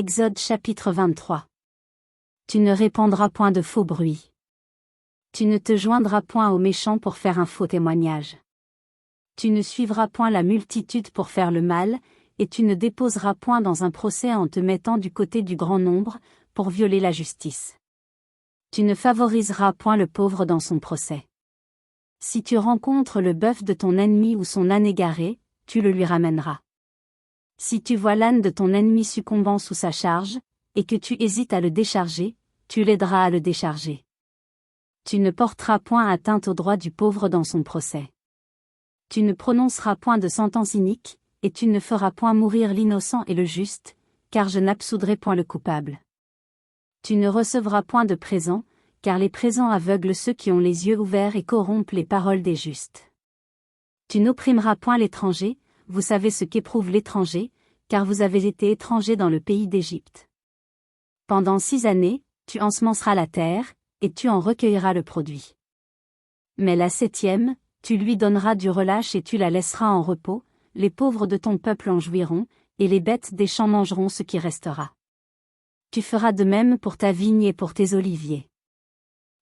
Exode chapitre 23. Tu ne répandras point de faux bruits. Tu ne te joindras point aux méchants pour faire un faux témoignage. Tu ne suivras point la multitude pour faire le mal, et tu ne déposeras point dans un procès en te mettant du côté du grand nombre, pour violer la justice. Tu ne favoriseras point le pauvre dans son procès. Si tu rencontres le bœuf de ton ennemi ou son âne égaré, tu le lui ramèneras. Si tu vois l'âne de ton ennemi succombant sous sa charge, et que tu hésites à le décharger, tu l'aideras à le décharger. Tu ne porteras point atteinte au droit du pauvre dans son procès. Tu ne prononceras point de sentence inique, et tu ne feras point mourir l'innocent et le juste, car je n'absoudrai point le coupable. Tu ne recevras point de présent, car les présents aveuglent ceux qui ont les yeux ouverts et corrompent les paroles des justes. Tu n'opprimeras point l'étranger, vous savez ce qu'éprouve l'étranger, car vous avez été étrangers dans le pays d'Égypte. Pendant 6 années, tu ensemenceras la terre, et tu en recueilleras le produit. Mais la 7e, tu lui donneras du relâche et tu la laisseras en repos, les pauvres de ton peuple en jouiront, et les bêtes des champs mangeront ce qui restera. Tu feras de même pour ta vigne et pour tes oliviers.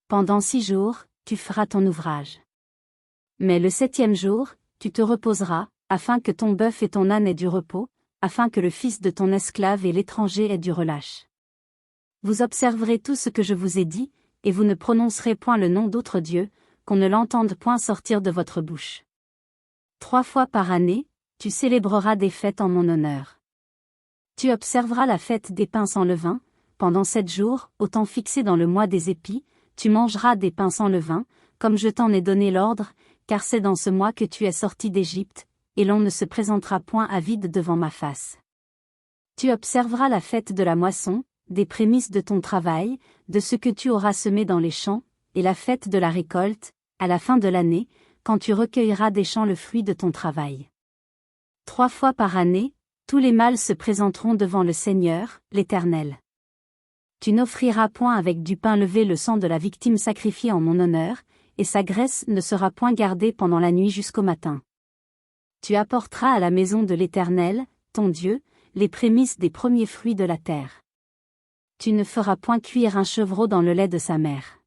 Pendant 6 jours, tu feras ton ouvrage. Mais le 7e jour, tu te reposeras, afin que ton bœuf et ton âne aient du repos, afin que le fils de ton esclave et l'étranger aient du relâche. Vous observerez tout ce que je vous ai dit, et vous ne prononcerez point le nom d'autre Dieu, qu'on ne l'entende point sortir de votre bouche. 3 fois par année, tu célébreras des fêtes en mon honneur. Tu observeras la fête des pains sans levain, pendant 7 jours, au temps fixé dans le mois des épis, tu mangeras des pains sans levain, comme je t'en ai donné l'ordre, car c'est dans ce mois que tu es sorti d'Égypte, et l'on ne se présentera point à vide devant ma face. Tu observeras la fête de la moisson, des prémices de ton travail, de ce que tu auras semé dans les champs, et la fête de la récolte, à la fin de l'année, quand tu recueilleras des champs le fruit de ton travail. 3 fois par année, tous les mâles se présenteront devant le Seigneur, l'Éternel. Tu n'offriras point avec du pain levé le sang de la victime sacrifiée en mon honneur, et sa graisse ne sera point gardée pendant la nuit jusqu'au matin. Tu apporteras à la maison de l'Éternel, ton Dieu, les prémices des premiers fruits de la terre. Tu ne feras point cuire un chevreau dans le lait de sa mère.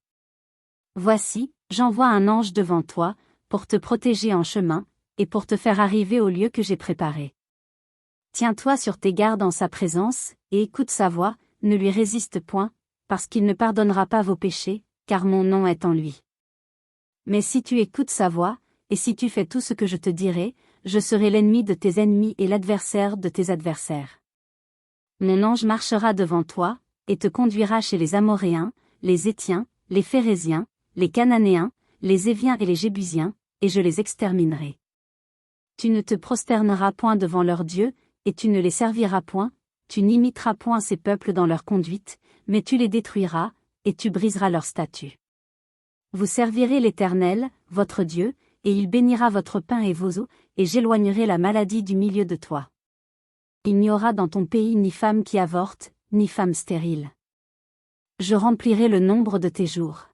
Voici, j'envoie un ange devant toi, pour te protéger en chemin, et pour te faire arriver au lieu que j'ai préparé. Tiens-toi sur tes gardes en sa présence, et écoute sa voix, ne lui résiste point, parce qu'il ne pardonnera pas vos péchés, car mon nom est en lui. Mais si tu écoutes sa voix, et si tu fais tout ce que je te dirai, je serai l'ennemi de tes ennemis et l'adversaire de tes adversaires. Mon ange marchera devant toi, et te conduira chez les Amoréens, les Héthiens, les Phéréziens, les Cananéens, les Éviens et les Jébusiens, et je les exterminerai. Tu ne te prosterneras point devant leurs dieux, et tu ne les serviras point, tu n'imiteras point ces peuples dans leur conduite, mais tu les détruiras, et tu briseras leurs statuts. Vous servirez l'Éternel, votre Dieu, et il bénira votre pain et vos eaux, et j'éloignerai la maladie du milieu de toi. Il n'y aura dans ton pays ni femme qui avorte, ni femme stérile. Je remplirai le nombre de tes jours.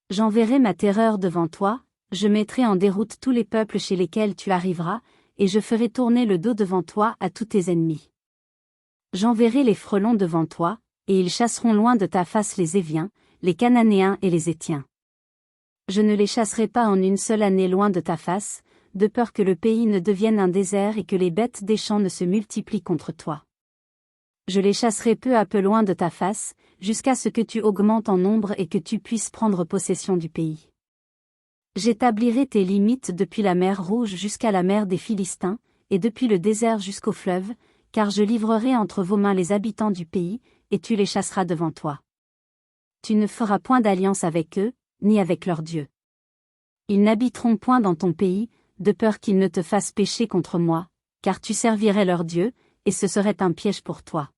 J'enverrai ma terreur devant toi, je mettrai en déroute tous les peuples chez lesquels tu arriveras, et je ferai tourner le dos devant toi à tous tes ennemis. J'enverrai les frelons devant toi, et ils chasseront loin de ta face les Éviens, les Cananéens et les Héthiens. Je ne les chasserai pas en une seule année loin de ta face, de peur que le pays ne devienne un désert et que les bêtes des champs ne se multiplient contre toi. Je les chasserai peu à peu loin de ta face, jusqu'à ce que tu augmentes en nombre et que tu puisses prendre possession du pays. J'établirai tes limites depuis la mer Rouge jusqu'à la mer des Philistins, et depuis le désert jusqu'au fleuve, car je livrerai entre vos mains les habitants du pays, et tu les chasseras devant toi. Tu ne feras point d'alliance avec eux, ni avec leurs dieux. Ils n'habiteront point dans ton pays, de peur qu'ils ne te fassent pécher contre moi, car tu servirais leurs dieux, et ce serait un piège pour toi.